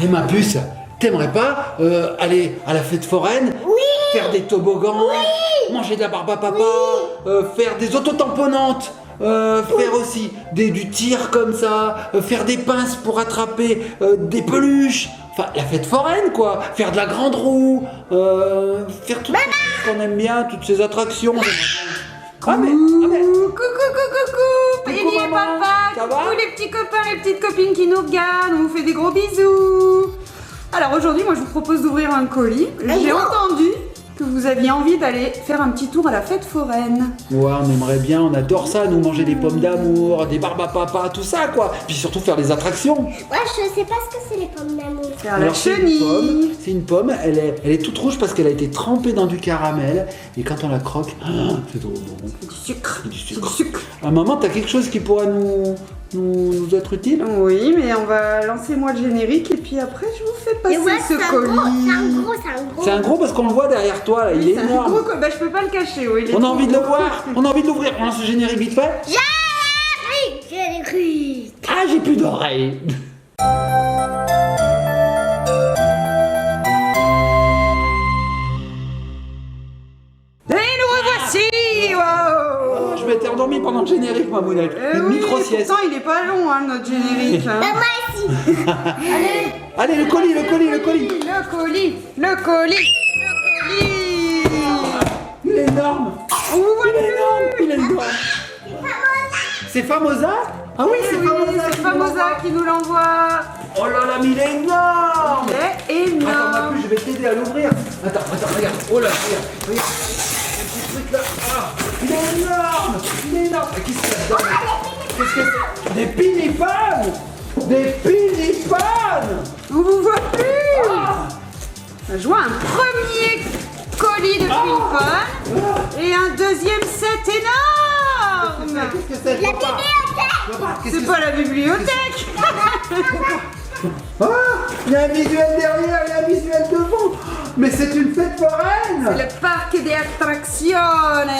Eh ma puce, t'aimerais pas aller à la fête foraine? Oui. Faire des toboggans, Oui. manger de la barbe à papa, faire des autotamponnantes, faire aussi du tir comme ça, faire des pinces pour attraper des peluches. Enfin, la fête foraine quoi, faire de la grande roue, faire toutes ces choses qu'on aime bien, toutes ces attractions. Ah mais, Coucou, coucou, Penny et maman. papa, Ça va coucou les petits copains, les petites copines qui nous regardent, on vous fait des gros bisous. Alors aujourd'hui, moi je vous propose d'ouvrir un colis. J'ai entendu que vous aviez envie d'aller faire un petit tour à la fête foraine. ouais, on aimerait bien, on adore ça, nous manger des pommes d'amour, des barbes à papa, tout ça quoi. Puis surtout faire des attractions. Moi, je sais pas ce que c'est les pommes d'amour. Faire la Alors, chenille. c'est une pomme, elle est toute rouge parce qu'elle a été trempée dans du caramel. Et quand on la croque, c'est trop bon. Du sucre. C'est du C'est sucre. du sucre. Ah, maman, t'as quelque chose qui pourra nous être utile? Oui, mais on va lancer moi le générique et puis après je vous fais passer Et ouais, ce colis. C'est un gros parce qu'on le voit derrière toi, là, il est C'est un énorme. gros colis. Bah, je peux pas le cacher. Oui, il est On a trop envie de le gros. voir, on a envie de l'ouvrir. On lance le générique vite fait. Générique. Ah, j'ai plus d'oreilles. Et nous revoici. Waouh. Je m'étais endormi pendant le générique, ma mounette. Une Oui, micro-sieste. pourtant il est pas long hein, notre générique. hein. Bah, moi aussi. Allez, le colis, le colis, le colis. Le colis, le colis, le colis. Il est énorme. On vous voit Il est énorme, il est énorme. C'est Famosa? Ah oui, c'est Oui, Famosa. c'est Famosa qui nous l'envoie. Oh là là, mais il est énorme. Il est Attends, ma énorme. puce, je vais t'aider à l'ouvrir. Attends, regarde. Oh là, regarde. Un petit truc là. Ah, il est énorme. Il est énorme. Qu'est-ce qu'il y a dedans? Qu'est-ce que c'est? Des pinipanes. Des pinipanes. On vous voit plus. Ah. Je vois un premier colis de Pinpon et un deuxième set énorme. Qu'est-ce que c'est? La Papa, qu'est-ce C'est que pas la bibliothèque. Ah, il y a un visuel derrière, il y a un visuel devant. Mais c'est une fête foraine. Le parc des attractions. La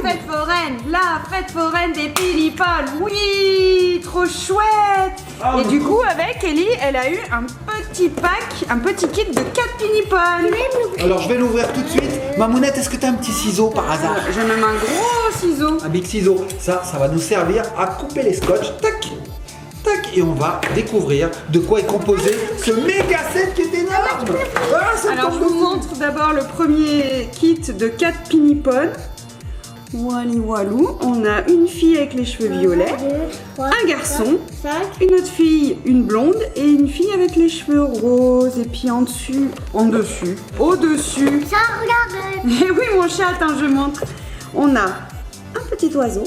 fête foraine. La fête foraine des Pinipones. Oui, trop chouette. Ah, et mais du coup, avec Ellie, elle a eu un petit pack, un petit kit de 4 Pinipones. Alors je vais l'ouvrir tout de suite. Mamounette, est-ce que tu as un petit ciseau par hasard? J'ai même un gros ciseau. Un big ciseau. Ça va nous servir à couper les scotch. Tac, tac. Et on va découvrir de quoi est composé ce méga set qui est énorme. Ah, ça Alors, je tombe vous dessus. montre d'abord le premier kit de 4 Pinipones. Wally Walou. On a une fille avec les cheveux violets, un garçon, 5. une autre fille, une blonde, et une fille avec les cheveux roses. Et puis au-dessus, au-dessus. Ça, regarde. Et oui, mon chat, attends, je montre. On a un petit oiseau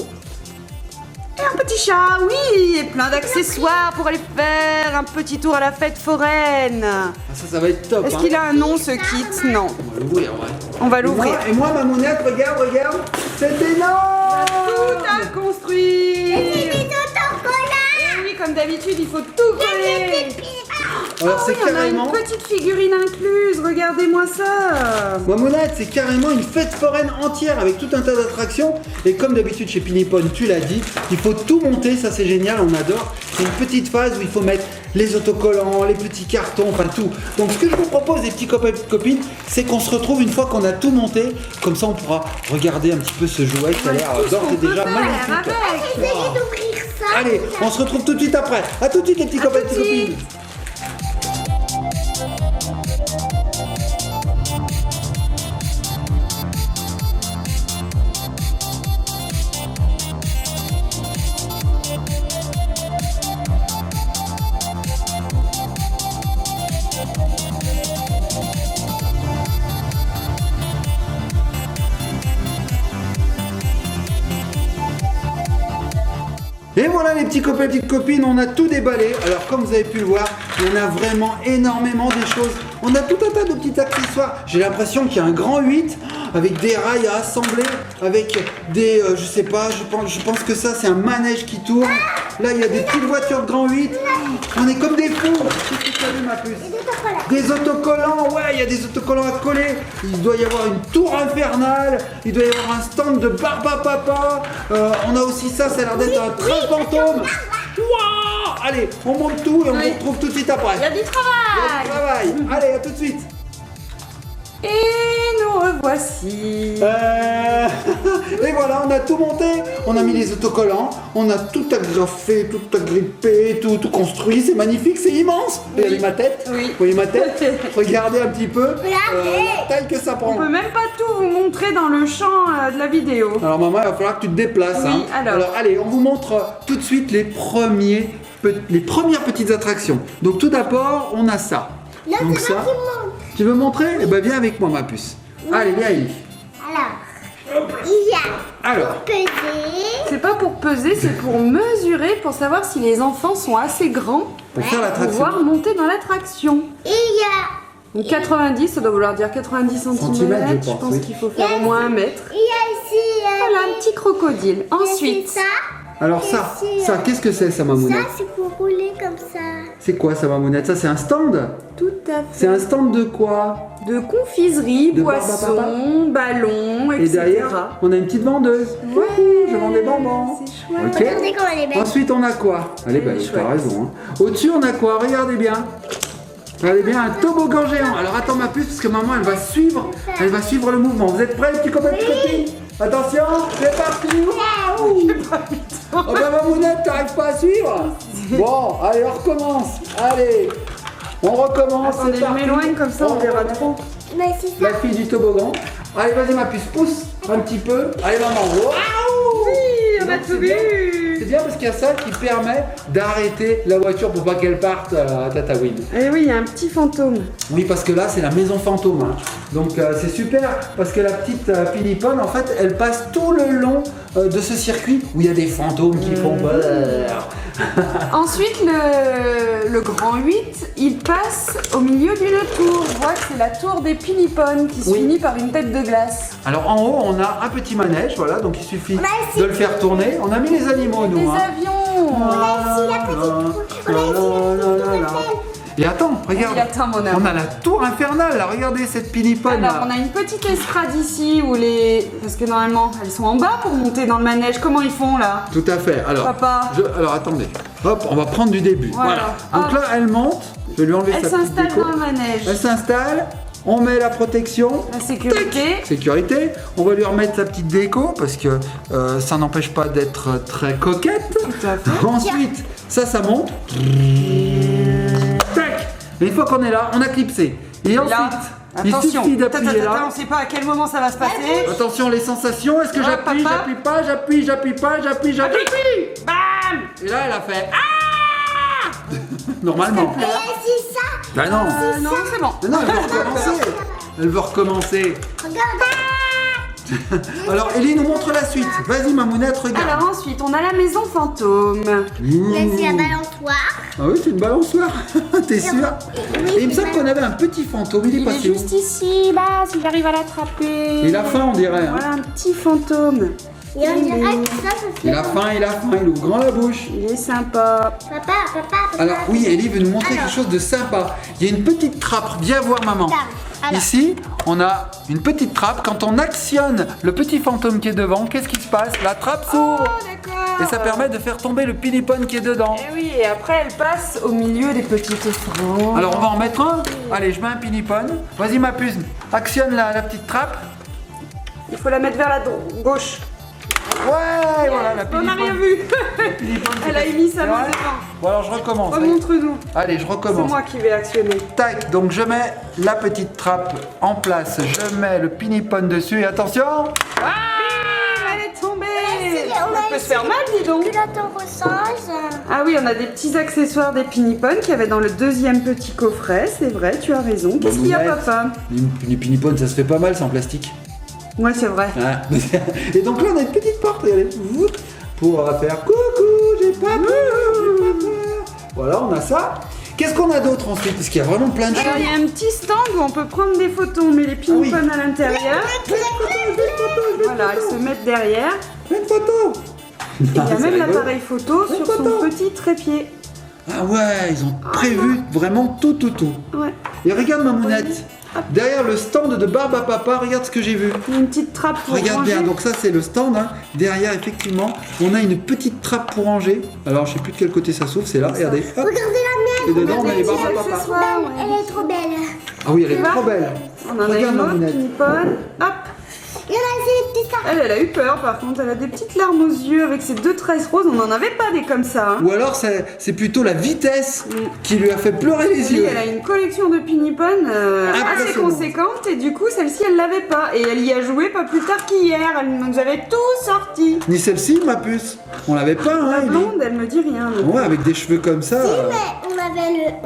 et un petit chat, oui, et plein d'accessoires pour aller faire un petit tour à la fête foraine. Ah, ça va être top. Est-ce hein. qu'il a un nom, ce kit? Non. On va l'ouvrir, ouais. On va Et moi, l'ouvrir. et moi, Mamounette, regarde. C'est énorme. Tout à construire. Des autocollants. Et oui, comme d'habitude, il faut tout coller. Alors Ah c'est oui, on a carrément... une petite figurine incluse, regardez-moi ça. Mamounette, c'est carrément une fête foraine entière avec tout un tas d'attractions. Et comme d'habitude chez Pinipone, tu l'as dit, il faut tout monter, ça c'est génial, on adore. C'est une petite phase où il faut mettre les autocollants, les petits cartons, enfin tout. Donc ce que je vous propose, les petits copains et petites copines, c'est qu'on se retrouve une fois qu'on a tout monté. Comme ça on pourra regarder un petit peu ce jouet qui a l'air d'ores et déjà magnifique. Essayez d'ouvrir ça. Allez, on se retrouve tout de suite après. A tout de suite les petits copains et tout petites de suite. copines. Et voilà les petits copains et petites copines, on a tout déballé. Alors comme vous avez pu le voir, il y en a vraiment énormément des choses. On a tout un tas de petits accessoires. J'ai l'impression qu'il y a un grand 8 avec des rails à assembler, avec des, je sais pas, je pense que ça c'est un manège qui tourne. Là il y a des petites voitures de grand 8. On est comme des fous. Qu'est-ce que tu as vu ma puce? Des autocollants, ouais, il y a des autocollants à coller. Il doit y avoir une tour infernale. Il doit y avoir un stand de barbe à papa. On a aussi ça, ça a l'air d'être un train fantôme. Waouh! Allez, on monte tout et on Oui. vous retrouve tout de suite après. Il y a du Il y a travail. du travail. Allez, à tout de suite. Et nous revoici. Et voilà, on a tout monté. On a mis les autocollants. On a tout agrafé, tout agrippé, tout construit. C'est magnifique, c'est immense. Regardez ma tête. Oui. Vous voyez ma tête. Regardez un petit peu Regardez. la taille que ça On prend. peut même pas tout vous montrer dans le champ de la vidéo. Alors maman, il va falloir que tu te déplaces. Oui, hein. alors. Allez, on vous montre tout de suite les premières petites attractions. Donc tout d'abord, on a ça. Là, Donc c'est moi ça, qui monte. tu veux montrer? Eh ben viens avec moi ma puce. Allez, viens Ellie. Alors, il y a Alors, peser. C'est pas pour peser, c'est pour mesurer, pour savoir si les enfants sont assez grands pour faire pour l'attraction. pouvoir monter dans l'attraction. Et il y a, Donc 90, ça doit vouloir dire 90 cm. Centimètres, je pense, oui. qu'il faut faire au moins 1 mètre. il y a ici. Voilà, un petit crocodile. Ensuite, ça. Alors ça, Ici, ça, qu'est-ce que c'est ça Ça, mamounette? c'est pour rouler comme ça. C'est quoi ça mamounette? Ça c'est un stand? tout à C'est fait. un stand de quoi? De confiserie, De boissons, ballons, etc. Et derrière, on a une petite vendeuse. Ouais, Coucou, je vends des bonbons. C'est chouette. Ok. Regardez comment elle est belle. Ensuite, on a quoi? Allez, bah, Elle est t'as chouette. raison. Hein. Au-dessus, on a quoi? Regardez bien. Regardez bien, un toboggan géant. Alors attends ma puce, parce que maman, elle va suivre le mouvement. Vous êtes prêts, les petits copains, petites copines? Attention, c'est parti. Waouh! Oh bah mamounette, t'arrives pas à suivre? Bon, allez, on recommence. Allez, on recommence. Attendez, c'est je parti. m'éloigne comme ça, on verra recommence. trop. Mais c'est ça. La fille du toboggan. Allez, vas-y ma puce, pousse un petit peu. Allez maman. Waouh! Oui, on a Donc, tout c'est bien. vu. C'est bien parce qu'il y a ça qui permet d'arrêter la voiture pour pas qu'elle parte à Tatooine. Et oui, il y a un petit fantôme. Oui, parce que là, c'est la maison fantôme. Hein. Donc, c'est super parce que la petite Pinipone, en fait, elle passe tout le long de ce circuit où il y a des fantômes qui font peur. Ensuite, le grand 8, il passe au milieu d'une tour. On voit que c'est la tour des Pinipones qui se Oui. finit par une tête de glace. Alors, en haut, on a un petit manège, voilà, donc il suffit On a ici- de le faire tourner. On a mis les animaux, nous. Des hein. avions. Et attends, regarde. Il attend mon amour. On a la tour infernale, là, regardez cette Pinipone. Alors, on a une petite estrade ici où les... Parce que normalement, elles sont en bas pour monter dans le manège. Comment ils font là? Tout à fait. Alors, Papa. alors attendez. Hop, on va prendre du début. Voilà. Donc Hop. là, elle monte. Je vais lui enlever Elle sa petite s'installe déco. dans le manège. Elle s'installe. On met la protection. La sécurité. Sécurité. On va lui remettre sa petite déco parce que ça n'empêche pas d'être très coquette. Tout à fait. Ensuite, ça monte. Tac. Et une fois qu'on est là, on a clipsé. Et ensuite, Là, il attention. suffit d'appuyer Tata, là. on sait pas à quel moment ça va se passer. Attention les sensations. Est-ce que Ouais, j'appuie, papa. j'appuie pas, j'appuie pas, j'appuie. Bam. Et là, elle a fait ah. Normalement. Et c'est ça. Bah non. Non, c'est bon. Mais non, elle veut recommencer. Elle veut recommencer. Regarde. Alors, Ellie nous montre la suite. Vas-y, Mamounette, regarde. Alors ensuite, on a la maison fantôme. Là, c'est la balançoire. Ah oui, c'est une balançoire. T'es sûr? Oui, Et il me c'est semble qu'on avait un petit fantôme. Il est Il est passé où? juste ici, bah, si j'arrive à l'attraper. Il a faim, on dirait. Hein. Voilà un petit fantôme. Et on dirait que ça se Il a faim, il a faim. Il ouvre grand la bouche. Il est sympa. Papa. Alors, oui, Ellie veut nous montrer Alors. quelque chose de sympa. Il y a une petite trappe. Viens voir, maman. Alors. Ici, on a une petite trappe. Quand on actionne le petit fantôme qui est devant, qu'est-ce qui se passe? La trappe s'ouvre. D'accord. Et ça permet de faire tomber le Pinipone qui est dedans. Et oui, et après elle passe au milieu des petites franges. Alors on va en mettre un. Allez, je mets un Pinipone. Vas-y ma puce, actionne la petite trappe. Il faut la mettre vers la gauche. Ouais, voilà la On Pinipone. n'a rien vu. Pinipone, Elle a c'est- émis sa main Ouais. devant. Bon alors je recommence. Remontre-nous. Allez, je C'est recommence. moi qui vais actionner. Tac, donc je mets la petite trappe en place. Je mets le Pinipone dessus et attention. Ah, elle est tombée. on a Ça peut se faire mal, dis donc. Tu l'attends au singe. Ah oui, on a des petits accessoires des Pinipones qu'il y avait dans le deuxième petit coffret. C'est vrai, tu as raison. Qu'est-ce qu'il y a, Mamounette. papa? Les Pinipone, ça se fait pas mal sans plastique. Ouais, c'est vrai. Ah. Et donc là on a une petite porte, regardez, pour faire coucou, j'ai pas peur. Voilà, on a ça. Qu'est-ce qu'on a d'autre ensuite? Parce qu'il y a vraiment plein de choses. Alors, il y a un petit stand où on peut prendre des photos. On met les Pinipones à l'intérieur. Voilà, elles se mettent derrière. Une photo. Et il y a même l'appareil photo sur son photo. petit trépied. Ah ouais, ils ont prévu vraiment tout. Ouais. Et regarde Mamounette, Derrière le stand de Barbe à Papa, regarde ce que j'ai vu. Il y a une petite trappe pour Regarde ranger. bien, donc ça c'est le stand. Hein. Derrière, effectivement, on a une petite trappe pour ranger. Alors, je sais plus de quel côté ça s'ouvre, c'est là, regardez. Hop. Regardez la mienne. Et dedans, on a les Barbe à petits Papa. accessoires, ouais. Elle est trop belle. Ah oui, elle est Tu vois trop belle. On en a Regarde une ma autre, mounette. pinipone. Hop. Il y en a aussi des petits sacs. Elle a eu peur par contre, elle a des petites larmes aux yeux avec ses 2 tresses roses, on n'en avait pas des comme ça. Hein. Ou alors, c'est plutôt la vitesse qui lui a fait pleurer les Ellie, yeux. elle a une collection de pinipones assez Impressionnant. conséquente et du coup celle-ci elle l'avait pas et elle y a joué pas plus tard qu'hier, elle nous avait tout sorti. Ni celle-ci, ma puce. On l'avait pas, hein, La Ellie. blonde elle me dit rien. donc. Ouais, avec des cheveux comme ça. Mais on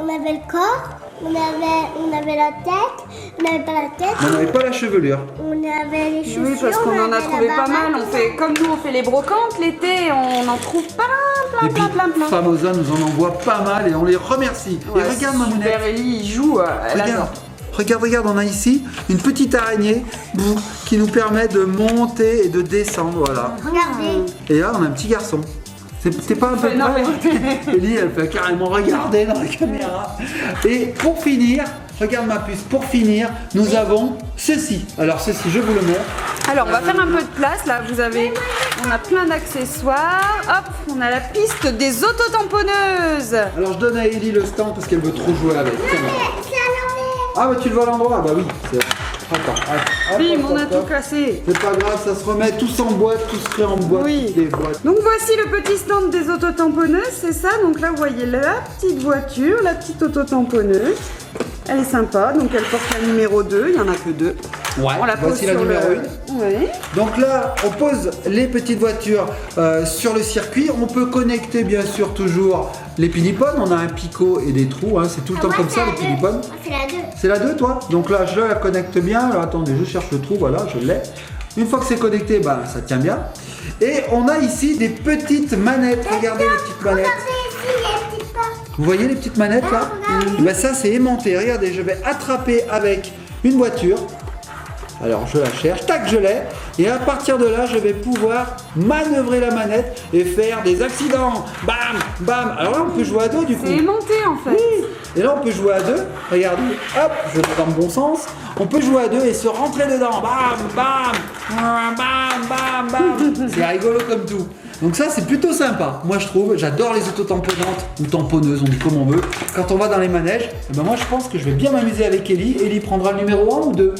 avait le corps, on avait la tête, on n'avait pas la tête, On n'avait pas la chevelure. on avait les chaussures. Oui parce qu'on en a avait trouvé la pas mal, baraque. on fait comme nous on fait les brocantes l'été, on en trouve Et puis, plein. Famosa nous en envoie pas mal et on les remercie. Ouais, et regarde ma mounette. super, Ellie il joue, elle adore. Regarde, on a ici une petite araignée qui nous permet de monter et de descendre, voilà. Regardez. Et là, on a un petit garçon. T'es pas un peu Non, près mais- Ellie, elle peut carrément regarder dans la caméra. Et pour finir, regarde ma puce, pour finir, nous avons ceci. Alors ceci, je vous le montre. Alors on va faire un peu de place là, on a plein d'accessoires, hop, on a la piste des autotamponneuses. Alors je donne à Ellie le stand parce qu'elle veut trop jouer avec. Tiens, C'est à l'envers. ah, mais tu le vois à l'endroit? Bah oui. Attends. Bim, on a tout cassé. C'est pas grave, ça se remet tous en boîte, tout se crée en boîte, Oui. toutes les boîtes. Donc voici le petit stand des autotamponneuses, c'est ça. Donc là vous voyez la petite voiture, la petite autotamponneuse. Elle est sympa, donc elle porte la numéro 2, il n'y en a que 2. Ouais, On la pose voici la sur numéro le... 1. Ouais. Donc là, on pose les petites voitures sur le circuit. On peut connecter bien sûr toujours les pinipones. On a un picot et des trous, hein. C'est tout le temps Moi, comme c'est ça la les deux. pinipones. Moi, c'est la 2. C'est la 2 toi? Donc là, je la connecte bien. Alors attendez, je cherche le trou, voilà, je l'ai. Une fois que c'est connecté, bah, ça tient bien. Et on a ici des petites manettes. Regardez les petites manettes. Regardez ici, il y a une petite porte. Vous voyez les petites manettes là? regarde. Bah ça c'est aimanté. Regardez, je vais attraper avec une voiture. Alors je la cherche, tac, je l'ai. Et à partir de là, je vais pouvoir manœuvrer la manette et faire des accidents. Bam, bam. Alors là, on peut jouer à deux du coup. C'est aimanté en fait. Oui. Et là, on peut jouer à deux. Regardez, hop, je vais dans le bon sens. On peut jouer à deux et se rentrer dedans. Bam, bam, bam, bam, bam. C'est rigolo comme tout. Donc ça, c'est plutôt sympa. Moi, je trouve, j'adore les autotamponnantes ou tamponneuses, on dit comme on veut. Quand on va dans les manèges, eh ben moi, je pense que je vais bien m'amuser avec Ellie. Ellie prendra le numéro 1 ou 2 ?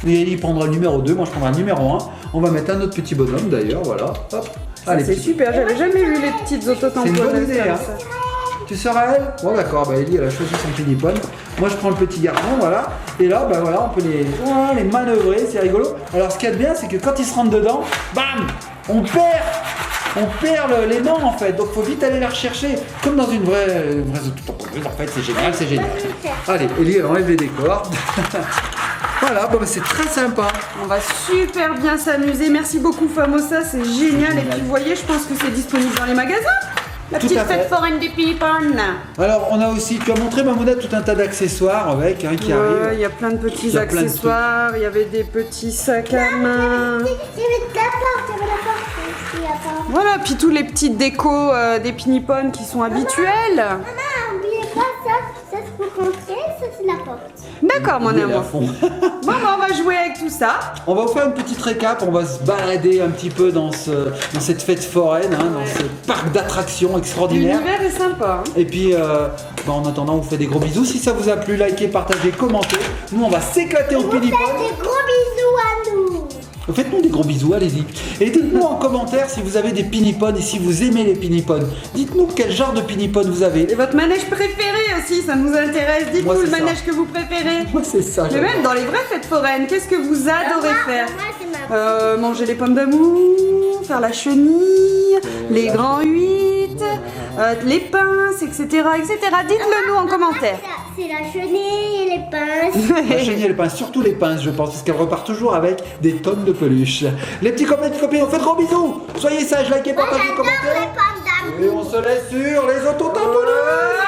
Et Ellie prendra le numéro 2, moi je prendrai le numéro 1. On va mettre un autre petit bonhomme d'ailleurs, voilà. Hop. Allez, C'est super, j'avais jamais vu les petites autotamponneuses. C'est une bonne idée, comme hein. ça. Tu seras elle? Bon d'accord, bah Ellie elle a choisi son pinipone. Moi je prends le petit garçon, voilà. Et là, bah voilà, on peut les manœuvrer, c'est rigolo. Alors ce qu'il y a de bien, c'est que quand ils se rentrent dedans, bam, on perd l'élan en fait. Donc faut vite aller la rechercher, comme dans une vraie autotamponneuse. En fait, c'est génial, c'est génial. Allez, Ellie elle enlève les décors. Voilà, bon, bah, c'est très sympa. On va super bien s'amuser. Merci beaucoup Famosa, c'est génial. Et puis vous voyez, je pense que c'est disponible dans les magasins. La Tout petite à fait. fête foraine des pinipones. Alors on a aussi, tu as montré Mamouna tout un tas d'accessoires avec qui Ouais, arrivent. il y a plein de petits Il y a plein de accessoires, il y avait des petits sacs à main. Il y avait la porte ici, la porte. Voilà, puis tous les petits décos des pinipones qui sont habituels. Maman, n'oubliez pas ça, c'est pour rentrer, ça c'est la porte. D'accord, mon Oui, à amour. fond. Bon, bah, on va jouer avec tout ça. On va vous faire une petite récap, on va se balader un petit peu dans cette fête foraine, hein, dans ce parc d'attractions extraordinaire. L'univers est sympa. Hein. Et puis, en attendant, on vous fait des gros bisous. Si ça vous a plu, likez, partagez, commentez. Nous, on va s'éclater en pinipone. Des gros bisous à nous. Faites-nous des gros bisous, allez-y. Et dites-nous en commentaire si vous avez des pinipones et si vous aimez les pinipones. Dites-nous quel genre de pinipone vous avez. Et votre manège préféré aussi, ça nous intéresse. Moi, Dites-nous le c'est ça. manège que vous préférez. Moi, c'est ça. Mais j'adore. même dans les vraies fêtes foraines, qu'est-ce que vous adorez faire Moi, c'est ma Manger les pommes d'amour, faire la chenille, les grands 8, les pinces, etc. etc. Dites-le nous en commentaire. C'est la chenille et les pinces. La chenille et les pinces, surtout les pinces, je pense, parce qu'elle repart toujours avec des tonnes de peluches. Les petits copains et copines, on fait de gros bisous. Soyez sages, likez, partagez, J'adore les commentez. pommes d'amour. Et on se laisse sur les autotamponneuses.